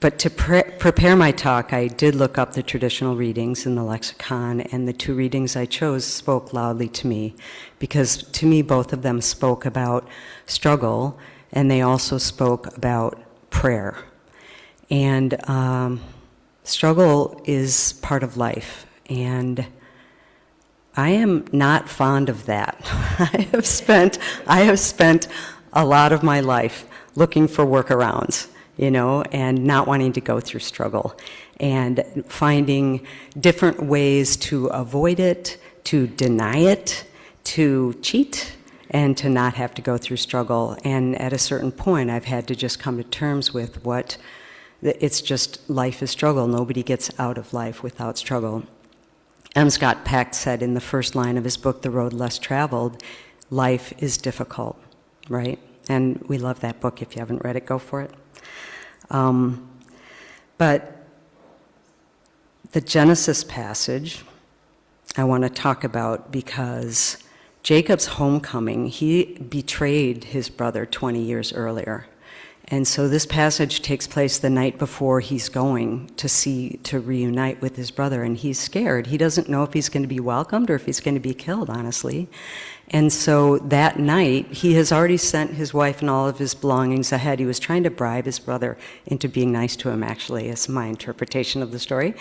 But to prepare my talk, I did look up the traditional readings in the lexicon, and the two readings I chose spoke loudly to me, because to me both of them spoke about struggle, and they also spoke about prayer. And struggle is part of life, and I am not fond of that. I have spent a lot of my life looking for workarounds, and not wanting to go through struggle, and finding different ways to avoid it, to deny it, to cheat, and to not have to go through struggle. And at a certain point, I've had to just come to terms with it's just life is struggle. Nobody gets out of life without struggle. M. Scott Peck said in the first line of his book, The Road Less Traveled, life is difficult, right? And we love that book. If you haven't read it, go for it. But the Genesis passage I want to talk about, because Jacob's homecoming, he betrayed his brother 20 years earlier. And so this passage takes place the night before he's going to reunite with his brother, and he's scared. He doesn't know if he's going to be welcomed or if he's going to be killed, honestly. And so that night, he has already sent his wife and all of his belongings ahead. He was trying to bribe his brother into being nice to him, actually, is my interpretation of the story.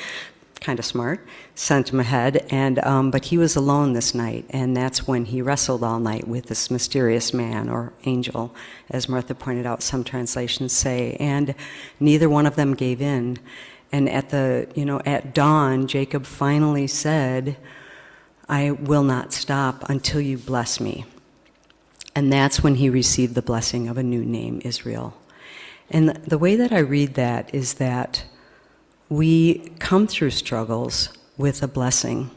Kind of smart. Sent him ahead, but he was alone this night, and that's when he wrestled all night with this mysterious man, or angel, as Martha pointed out, some translations say, and neither one of them gave in. And at dawn, Jacob finally said, I will not stop until you bless me. And that's when he received the blessing of a new name, Israel. And the way that I read that is that we come through struggles with a blessing.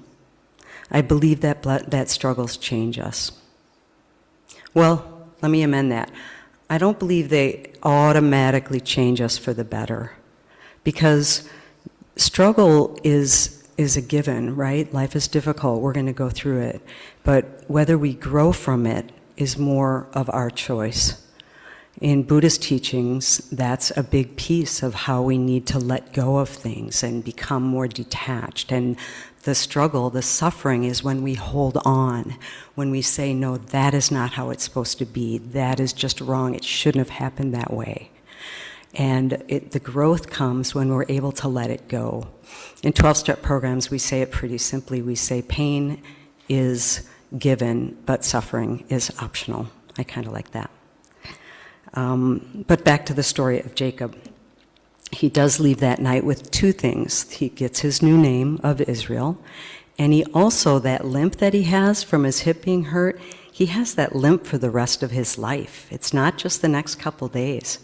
I believe that struggles change us. Well, let me amend that. I don't believe they automatically change us for the better, because struggle is a given, right? Life is difficult. We're going to go through it. But whether we grow from it is more of our choice. In Buddhist teachings, that's a big piece of how we need to let go of things and become more detached. And the struggle, the suffering, is when we hold on, when we say, no, that is not how it's supposed to be. That is just wrong. It shouldn't have happened that way. And the growth comes when we're able to let it go. In 12-step programs, we say it pretty simply. We say pain is given, but suffering is optional. I kind of like that. But back to the story of Jacob. He does leave that night with two things. He gets his new name of Israel, and he also, that limp that he has from his hip being hurt, he has that limp for the rest of his life. It's not just the next couple days.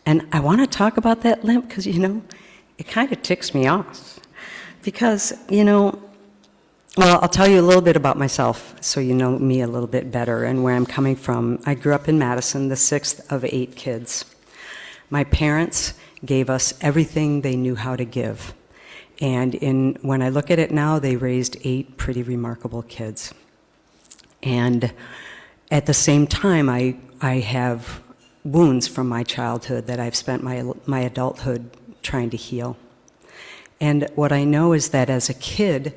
And I want to talk about that limp because, it kind of ticks me off. Because, well, I'll tell you a little bit about myself so you know me a little bit better and where I'm coming from. I grew up in Madison, the sixth of 8 kids. My parents gave us everything they knew how to give. And when I look at it now, they raised 8 pretty remarkable kids. And at the same time, I have wounds from my childhood that I've spent my adulthood trying to heal. And what I know is that as a kid,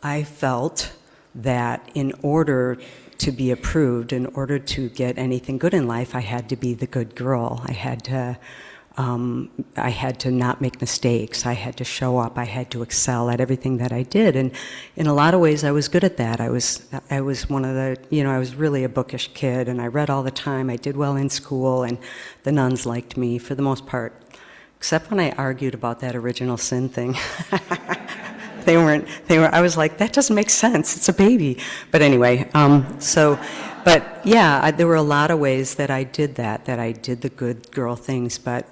I felt that in order to be approved, in order to get anything good in life, I had to be the good girl. I had to not make mistakes. I had to show up. I had to excel at everything that I did. And in a lot of ways, I was good at that. I was one of the, I was really a bookish kid, and I read all the time. I did well in school, and the nuns liked me for the most part, except when I argued about that original sin thing. I was like, that doesn't make sense. It's a baby. But anyway, but yeah, there were a lot of ways that I did that I did the good girl things. But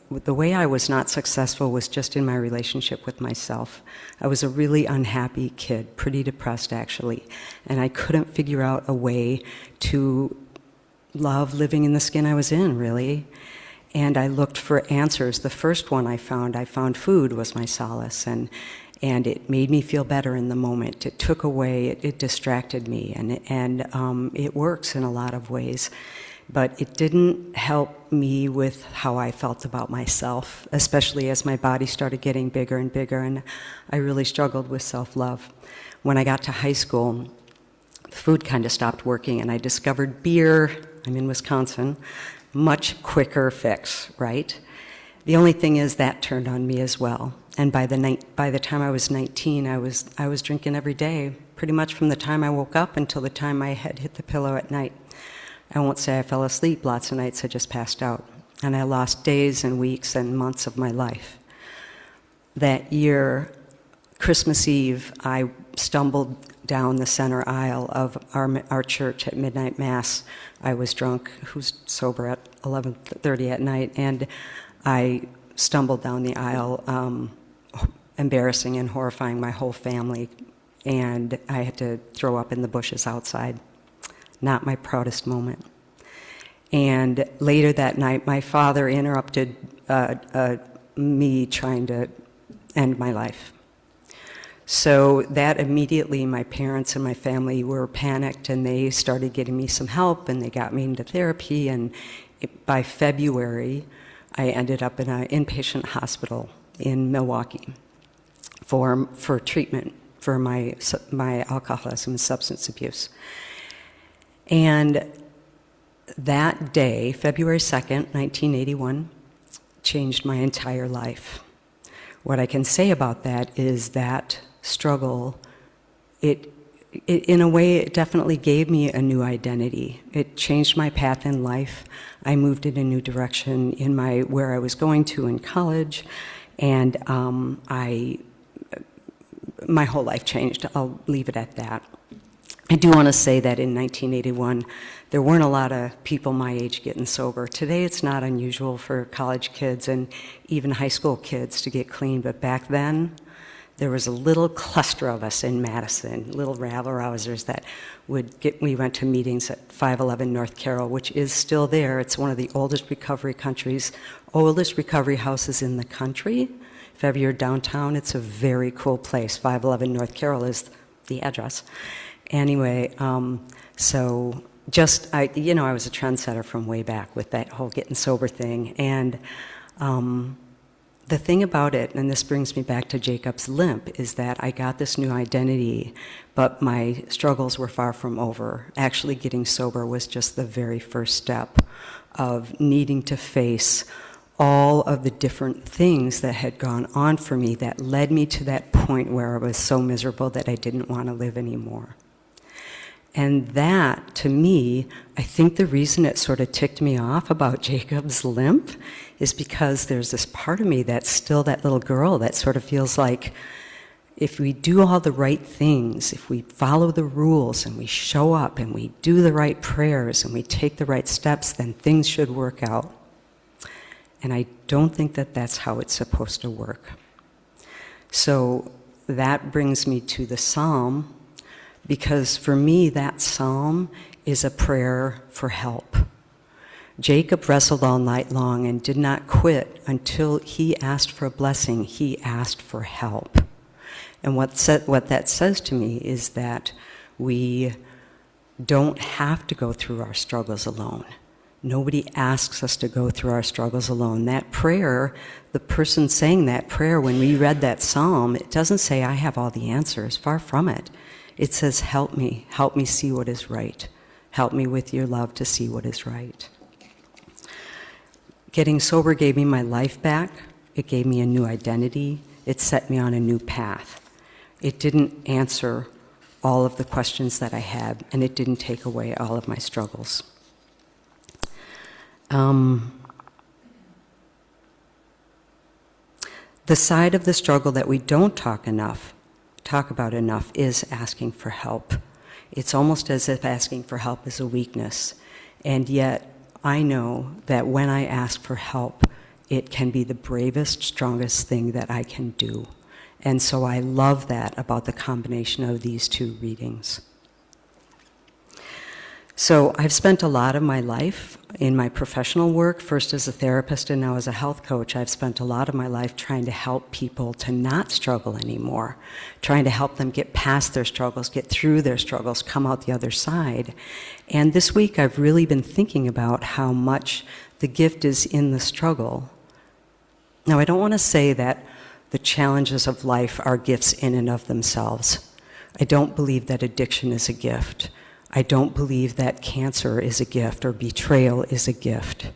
the way I was not successful was just in my relationship with myself. I was a really unhappy kid, pretty depressed actually. And I couldn't figure out a way to love living in the skin I was in, really. And I looked for answers. The first one I found food was my solace. And it made me feel better in the moment. It took away, it distracted me, and it works in a lot of ways. But it didn't help me with how I felt about myself, especially as my body started getting bigger and bigger, and I really struggled with self-love. When I got to high school, food kind of stopped working, and I discovered beer, I'm in Wisconsin, much quicker fix, right? The only thing is that turned on me as well. And by the time I was 19, I was drinking every day, pretty much from the time I woke up until the time my head hit the pillow at night. I won't say I fell asleep. Lots of nights I just passed out. And I lost days and weeks and months of my life. That year, Christmas Eve, I stumbled down the center aisle of our church at midnight mass. I was drunk, who's sober at 11:30 at night, and I stumbled down the aisle, embarrassing and horrifying my whole family, and I had to throw up in the bushes outside. Not my proudest moment. And later that night, my father interrupted me trying to end my life. So that immediately, my parents and my family were panicked, and they started getting me some help, and they got me into therapy, and by February, I ended up in an inpatient hospital in Milwaukee for treatment for my alcoholism and substance abuse. And that day, February 2nd, 1981, changed my entire life. What I can say about that is that struggle, it in a way, it definitely gave me a new identity. It changed my path in life. I moved in a new direction in where I was going to in college, and my whole life changed. I'll leave it at that. I do want to say that in 1981, there weren't a lot of people my age getting sober. Today, it's not unusual for college kids and even high school kids to get clean, but back then, there was a little cluster of us in Madison, little rabble-rousers that we went to meetings at 511 North Carroll, which is still there. It's one of the oldest recovery houses in the country. If ever you're downtown, it's a very cool place. 511 North Carroll is the address. Anyway, I was a trendsetter from way back with that whole getting sober thing. And the thing about it, and this brings me back to Jacob's limp, is that I got this new identity, but my struggles were far from over. Actually, getting sober was just the very first step of needing to face all of the different things that had gone on for me that led me to that point where I was so miserable that I didn't want to live anymore. And that, to me, I think the reason it sort of ticked me off about Jacob's limp is because there's this part of me that's still that little girl that sort of feels like if we do all the right things, if we follow the rules and we show up and we do the right prayers and we take the right steps, then things should work out. And I don't think that that's how it's supposed to work. So that brings me to the Psalm, because for me, that Psalm is a prayer for help. Jacob wrestled all night long and did not quit until he asked for a blessing. He asked for help. And what that says to me is that we don't have to go through our struggles alone. Nobody asks us to go through our struggles alone. That prayer, the person saying that prayer, when we read that Psalm, it doesn't say, I have all the answers. Far from it. It says, help me see what is right. Help me with your love to see what is right. Getting sober gave me my life back. It gave me a new identity. It set me on a new path. It didn't answer all of the questions that I had, and it didn't take away all of my struggles. The side of the struggle that we don't talk about enough is asking for help. It's almost as if asking for help is a weakness. And yet, I know that when I ask for help, it can be the bravest, strongest thing that I can do. And so I love that about the combination of these two readings. So I've spent a lot of my life in my professional work, first as a therapist and now as a health coach. I've spent a lot of my life trying to help people to not struggle anymore, trying to help them get past their struggles, get through their struggles, come out the other side. And this week I've really been thinking about how much the gift is in the struggle. Now, I don't want to say that the challenges of life are gifts in and of themselves. I don't believe that addiction is a gift. I don't believe that cancer is a gift or betrayal is a gift.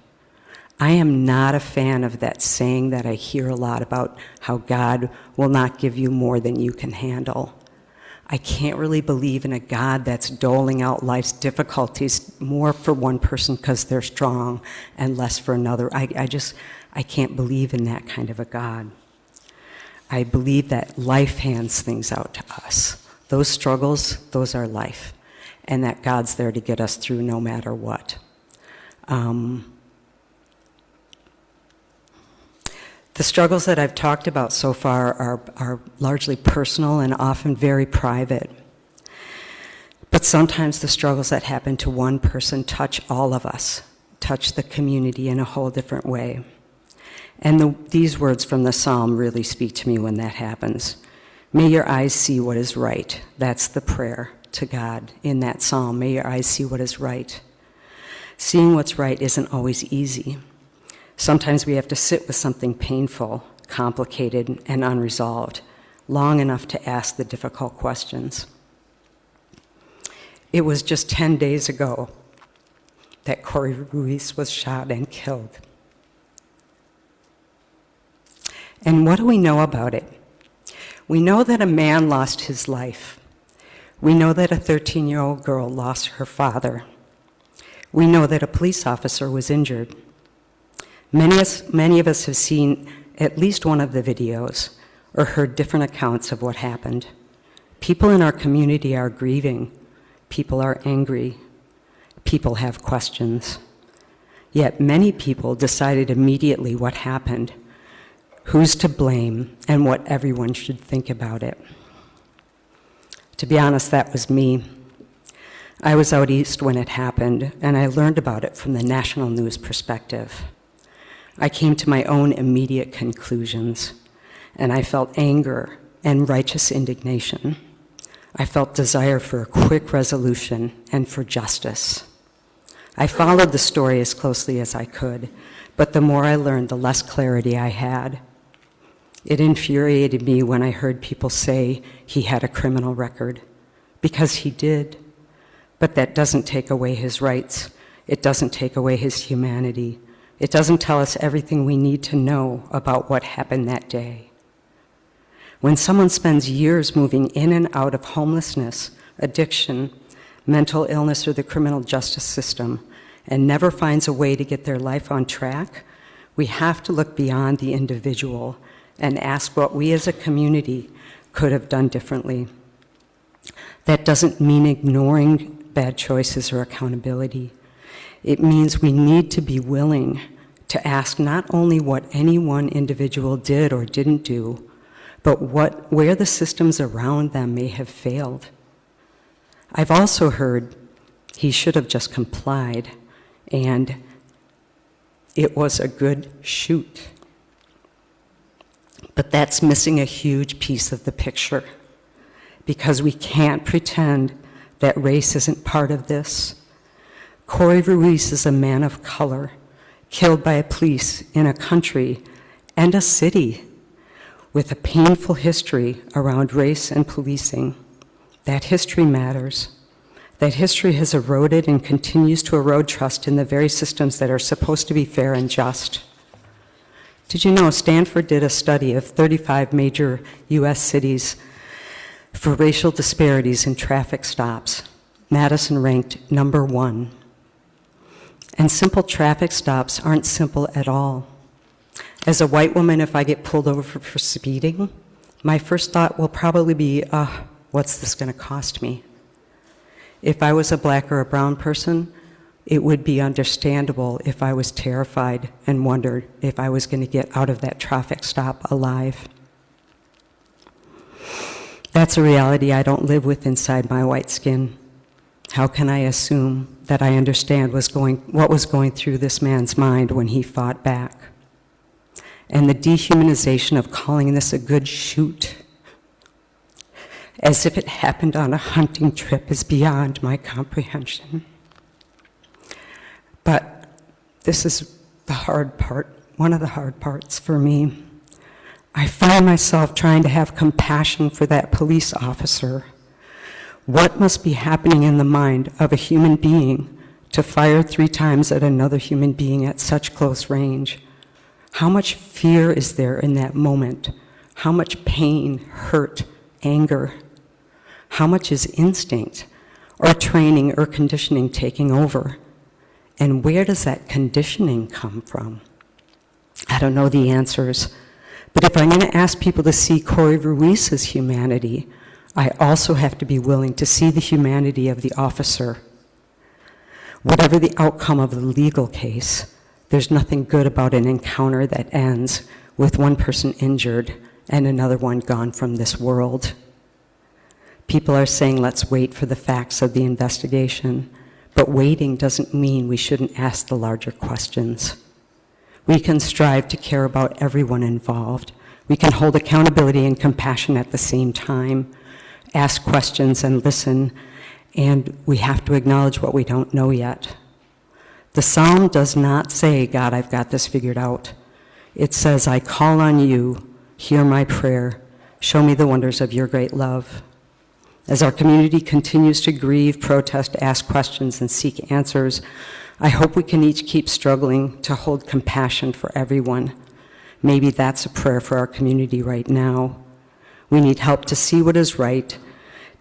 I am not a fan of that saying that I hear a lot about how God will not give you more than you can handle. I can't really believe in a God that's doling out life's difficulties more for one person because they're strong and less for another. I can't believe in that kind of a God. I believe that life hands things out to us. Those struggles, those are life. And that God's there to get us through no matter what. The struggles that I've talked about so far are largely personal and often very private. But sometimes the struggles that happen to one person touch all of us, touch the community in a whole different way. And these words from the psalm really speak to me when that happens. May your eyes see what is right. That's the prayer to God in that psalm. May your eyes see what is right. Seeing what's right isn't always easy. Sometimes we have to sit with something painful, complicated, and unresolved, long enough to ask the difficult questions. It was just 10 days ago that Corey Ruiz was shot and killed. And what do we know about it? We know that a man lost his life. We know that a 13-year-old girl lost her father. We know that a police officer was injured. Many of us have seen at least one of the videos or heard different accounts of what happened. People in our community are grieving. People are angry. People have questions. Yet many people decided immediately what happened, who's to blame, and what everyone should think about it. To be honest, that was me. I was out east when it happened, and I learned about it from the national news perspective. I came to my own immediate conclusions, and I felt anger and righteous indignation. I felt desire for a quick resolution and for justice. I followed the story as closely as I could, but the more I learned, the less clarity I had. It infuriated me when I heard people say he had a criminal record, because he did. But that doesn't take away his rights. It doesn't take away his humanity. It doesn't tell us everything we need to know about what happened that day. When someone spends years moving in and out of homelessness, addiction, mental illness, or the criminal justice system, and never finds a way to get their life on track, we have to look beyond the individual and ask what we as a community could have done differently. That doesn't mean ignoring bad choices or accountability. It means we need to be willing to ask not only what any one individual did or didn't do, but where the systems around them may have failed. I've also heard he should have just complied, and it was a good shoot. But that's missing a huge piece of the picture, because we can't pretend that race isn't part of this. Corey Ruiz is a man of color, killed by police in a country and a city with a painful history around race and policing. That history matters. That history has eroded and continues to erode trust in the very systems that are supposed to be fair and just. Did you know Stanford did a study of 35 major US cities for racial disparities in traffic stops? Madison ranked number 1. And simple traffic stops aren't simple at all. As a white woman, if I get pulled over for speeding, my first thought will probably be, what's this going to cost me? If I was a black or a brown person, it would be understandable if I was terrified and wondered if I was going to get out of that traffic stop alive. That's a reality I don't live with inside my white skin. How can I assume that I understand what was going through this man's mind when he fought back? And the dehumanization of calling this a good shoot, as if it happened on a hunting trip, is beyond my comprehension. But this is the hard part, one of the hard parts for me. I find myself trying to have compassion for that police officer. What must be happening in the mind of a human being to fire 3 times at another human being at such close range? How much fear is there in that moment? How much pain, hurt, anger? How much is instinct or training or conditioning taking over? And where does that conditioning come from? I don't know the answers, but if I'm going to ask people to see Corey Ruiz's humanity, I also have to be willing to see the humanity of the officer. Whatever the outcome of the legal case, there's nothing good about an encounter that ends with one person injured and another one gone from this world. People are saying, let's wait for the facts of the investigation, but waiting doesn't mean we shouldn't ask the larger questions. We can strive to care about everyone involved. We can hold accountability and compassion at the same time, ask questions and listen, and we have to acknowledge what we don't know yet. The psalm does not say, God, I've got this figured out. It says, I call on you, hear my prayer, show me the wonders of your great love. As our community continues to grieve, protest, ask questions, and seek answers, I hope we can each keep struggling to hold compassion for everyone. Maybe that's a prayer for our community right now. We need help to see what is right,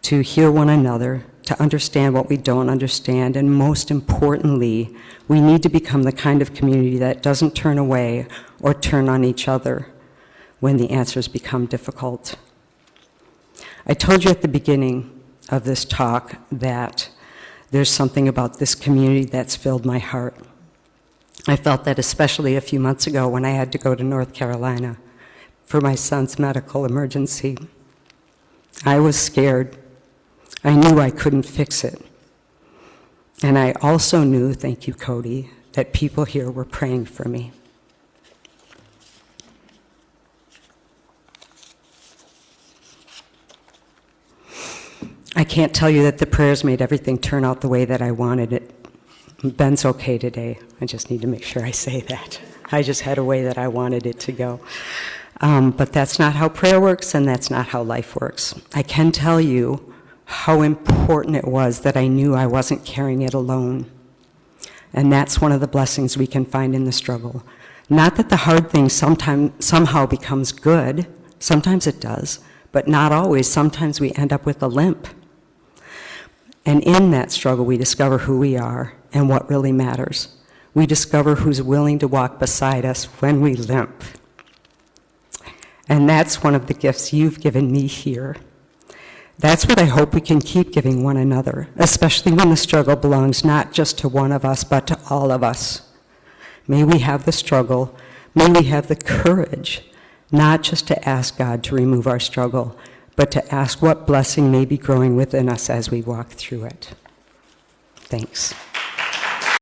to hear one another, to understand what we don't understand, and most importantly, we need to become the kind of community that doesn't turn away or turn on each other when the answers become difficult. I told you at the beginning of this talk that there's something about this community that's filled my heart. I felt that especially a few months ago when I had to go to North Carolina for my son's medical emergency. I was scared. I knew I couldn't fix it. And I also knew, thank you, Cody, that people here were praying for me. I can't tell you that the prayers made everything turn out the way that I wanted it. Ben's okay today. I just need to make sure I say that. I just had a way that I wanted it to go. But that's not how prayer works, and that's not how life works. I can tell you how important it was that I knew I wasn't carrying it alone. And that's one of the blessings we can find in the struggle. Not that the hard thing somehow becomes good. Sometimes it does, but not always. Sometimes we end up with a limp. And in that struggle, we discover who we are and what really matters. We discover who's willing to walk beside us when we limp. And that's one of the gifts you've given me here. That's what I hope we can keep giving one another, especially when the struggle belongs not just to one of us, but to all of us. May we have the struggle, may we have the courage, not just to ask God to remove our struggle, but to ask what blessing may be growing within us as we walk through it. Thanks.